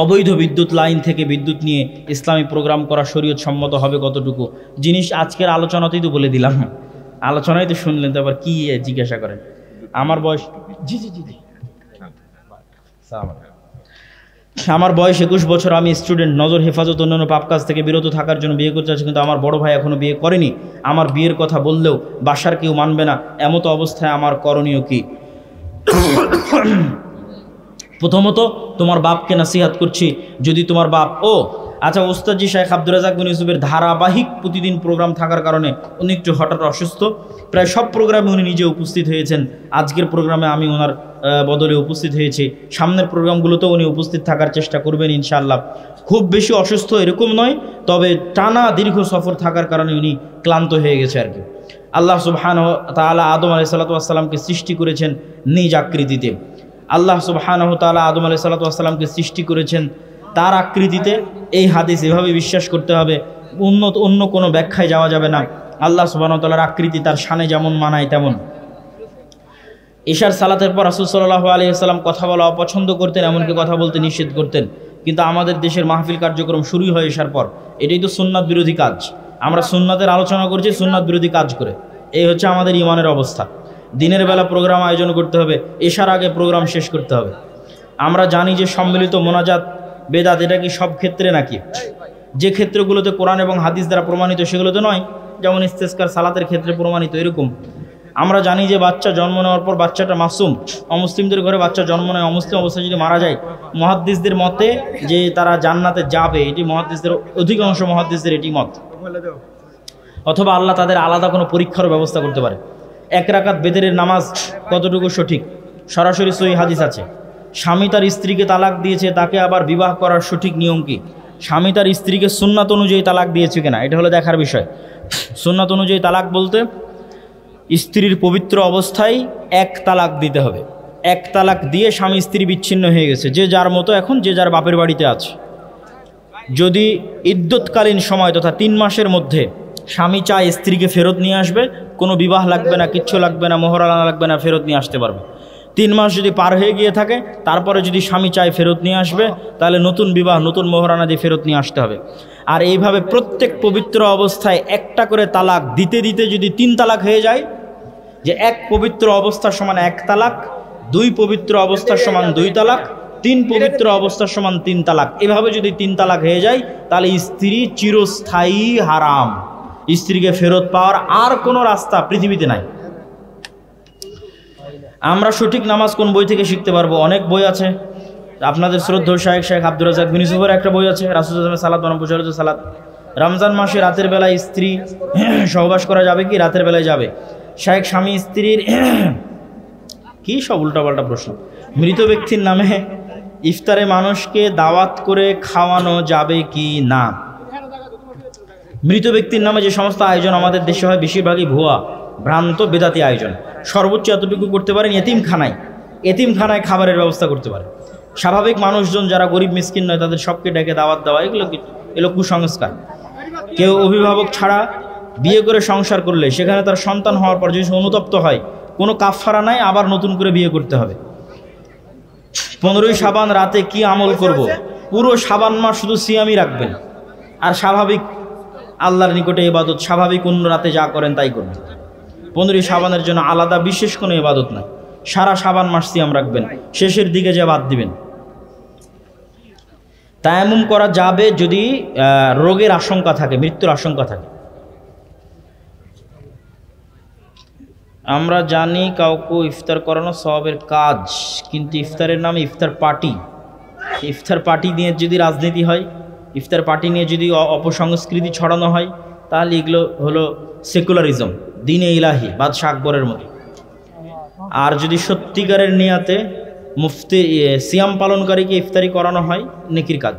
অবৈধ বিদ্যুৎ লাইন থেকে বিদ্যুৎ নিয়ে ইসলামী প্রোগ্রাম করা শরীয়ত সম্মত হবে কতটুকু জিনিস আজকের আলোচনাতেই তো বলে দিলাম, আলোচনায় তো শুনলেন, তো আবার কি জিজ্ঞাসা করেন। আমার বয়স আমার বয়স 21 বছর, আমি স্টুডেন্ট, নজর হেফাজত অন্যান্য পাপ কাজ থেকে বিরত থাকার জন্য বিয়ে করতে চাচ্ছি, কিন্তু আমার বড় ভাই এখনো বিয়ে করেনি। আমার বিয়ের কথা বললেও বাসার কেউ মানবে না, এমতো অবস্থায় আমার করণীয় কি? প্রথমত তোমার বাপকে নসিহত করছি, যদি তোমার বাপ আচ্ছা ওস্তাদজি শেখ আব্দুর রাজ্জাক বিন ইউসুফের ধারাবাহিক প্রতিদিন প্রোগ্রাম থাকার কারণে উনি একটু হঠাৎ অসুস্থ, প্রায় সব প্রোগ্রামে উনি নিজে উপস্থিত হয়েছেন। আজকের প্রোগ্রামে আমি ওনার বদলে উপস্থিত হয়েছি, সামনের প্রোগ্রামগুলোতেও উনি উপস্থিত থাকার চেষ্টা করবেন ইনশাআল্লাহ। খুব বেশি অসুস্থ এরকম নয়, তবে টানা দীর্ঘ সফর থাকার কারণে উনি ক্লান্ত হয়ে গেছে আর কি। আল্লাহ সুবহানাহু ওয়া তাআলা আদম আলাইহিস সালামকে সৃষ্টি করেছেন নিজ আকৃতিতে। আল্লাহ সুবহানাহু ওয়া তাআলা আদম আলাইহিস সালামকে সৃষ্টি করেছেন তার আকৃতিতে। এই হাদিস এভাবে বিশ্বাস করতে হবে, অন্য কোনো ব্যাখ্যায় যাওয়া যাবে না। আল্লাহ সুবহানাহু ওয়া তাআলার আকৃতি তার শানে যেমন মানায় তেমন। ঈশার সালাতের পর রাসূল সাল্লাল্লাহু আলাইহি ওয়াসাল্লাম কথা বলা অপছন্দ করতেন, এমনকি কথা বলতে নিষেধ করতেন। কিন্তু আমাদের দেশের মাহফিল কার্যক্রম শুরুই হয় ঈশার পর। এটাই তো সুন্নাত বিরোধী কাজ। আমরা সুন্নাতের আলোচনা করছি সুন্নাত বিরোধী কাজ করে। এই হচ্ছে আমাদের ইমানের অবস্থা। দিনের বেলা প্রোগ্রাম আয়োজন করতে হবে, ঈশার আগে প্রোগ্রাম শেষ করতে হবে। আমরা জানি যে সম্মিলিত মোনাজাত বেদাত, এটা কি সব ক্ষেত্রে নাকি? যে ক্ষেত্রগুলোতে কোরআন এবং হাদিস দ্বারা প্রমাণিত সেগুলোতে নয়, যেমন ইস্তেসকার সালাতের ক্ষেত্রে প্রমাণিত এরকম। আমরা জানি যে বাচ্চা জন্ম নেওয়ার পর বাচ্চাটা মাসুম, অমুসলিমদের ঘরে বাচ্চা জন্ম নেয়, অমুসলিম অবস্থায় যদি মারা যায়, মুহাদ্দিসদের মতে যে তারা জান্নাতে যাবে, এটি মুহাদ্দিসদের অধিকাংশ মুহাদ্দিসদের এটি মত। অথবা আল্লাহ তাদের আলাদা কোনো পরীক্ষার ব্যবস্থা করতে পারে। 1 রাকাত বেতেরের নামাজ কতটুকু সঠিক? সরাসরি সহিহ হাদিস আছে। স্বামী তার স্ত্রীকে তালাক দিয়েছে, তাকে আবার বিবাহ করার সঠিক নিয়ম কি? স্বামী তার স্ত্রীকে সুন্নাত অনুযায়ী তালাক দিয়েছে কিনা, এটা হলো দেখার বিষয়। সুন্নাত অনুযায়ী তালাক বলতে স্ত্রীর পবিত্র অবস্থায় 1 তালাক দিতে হবে। 1 তালাক দিয়ে স্বামী স্ত্রী বিচ্ছিন্ন হয়ে গেছে, যে যার মতো এখন যে যার বাপের বাড়িতে আছে। যদি ইদ্যৎকালীন সময় তথা 3 মাসের মধ্যে স্বামী চায় স্ত্রীকে ফেরত নিয়ে আসবে, কোনো বিবাহ লাগবে না, কিচ্ছু লাগবে না, মোহর আনা লাগবে না, ফেরত নিয়ে আসতে পারবে। 3 মাস যদি পার হয়ে গিয়ে থাকে, তারপরে যদি স্বামী চায় ফেরত নিয়ে আসবে, তাহলে নতুন বিবাহ, নতুন মোহরানা দিয়ে ফেরত নিয়ে আসতে হবে। আর এইভাবে প্রত্যেক পবিত্র অবস্থায় 1টা করে তালাক দিতে দিতে যদি 3 তালাক হয়ে যায়, যে 1 পবিত্র অবস্থার সমান 1 তালাক, 2 পবিত্র অবস্থার সমান 2 তালাক, 3 পবিত্র অবস্থার সমান 3 তালাক, এভাবে যদি 3 তালাক হয়ে যায়, তাহলে স্ত্রী চিরস্থায়ী হারাম। স্ত্রীকে ফেরত পাওয়ার আর কোনো রাস্তা পৃথিবীতে নাই। আমরা সঠিক নামাজ কোন বই থেকে শিখতে পারবো? অনেক বই আছে। আপনাদের শ্রদ্ধেয় শেখ আব্দুর রাজ্জাক বিন ইউসুফের একটা বই আছে, রাসূলুল্লাহ সালাত বনাম প্রচলিত সালাত। রমজান মাসে রাতের বেলায় স্ত্রী সহবাস করা যাবে কি? রাতের বেলায় যাবে। শেখ স্বামী স্ত্রীর কি সব উল্টাপাল্টা প্রশ্ন। মৃত ব্যক্তির নামে ইফতারে মানুষকে দাওয়াত করে খাওয়ানো যাবে কি না? মৃত ব্যক্তির নামে যে সমস্ত আয়োজন আমাদের দেশে হয়, বেশিরভাগই ভুয়া, ভ্রান্ত, বেদাতি আয়োজন। সর্বোচ্চ এতটুকু করতে পারেন, এতিমখানায় খাবারের ব্যবস্থা করতে পারে। স্বাভাবিক মানুষজন যারা গরিব মিসকিন নয়, তাদের সবকে ডেকে দাওয়াত দেওয়া, এগুলো কুসংস্কার। কেউ অভিভাবক ছাড়া বিয়ে করে সংসার করলে সেখানে তার সন্তান হওয়ার পর যদি অনুতপ্ত হয়, কোনো কাফফারা নাই, আবার নতুন করে বিয়ে করতে হবে। 15ই শাবান রাতে কি আমল করব? পুরো শাবান মাস শুধু সিয়ামই রাখবেন, আর স্বাভাবিক আল্লাহর নিকটে ইবাদত, স্বাভাবিক অন্য রাতে যা করেন তাই করবেন। 15ই শাবানের জন্য আলাদা বিশেষ কোনো ইবাদত নাই, সারা শাবান মাস সিয়াম রাখবেন, শেষের দিকে যে বাদ দিবেন। তায়াম্মুম করা যাবে যদি রোগের আশঙ্কা থাকে, মৃত্যুর আশঙ্কা থাকে। আমরা জানি কাউকে ইফতার করানো সওয়াবের কাজ, কিন্তু ইফতারের নামে ইফতার পার্টি নিয়ে যদি রাজনীতি হয়, ইফতার পার্টি নিয়ে যদি অপসংস্কৃতি ছড়ানো হয়, তাহলে এগুলো হলো সেকুলারিজম, দ্বীনে ইলাহি, বাদশাহ আকবরের মতো। আর যদি সত্যিকারের নিয়াতে মুফতি সিয়াম পালনকারীকে ইফতারি করানো হয়, নেকির কাজ।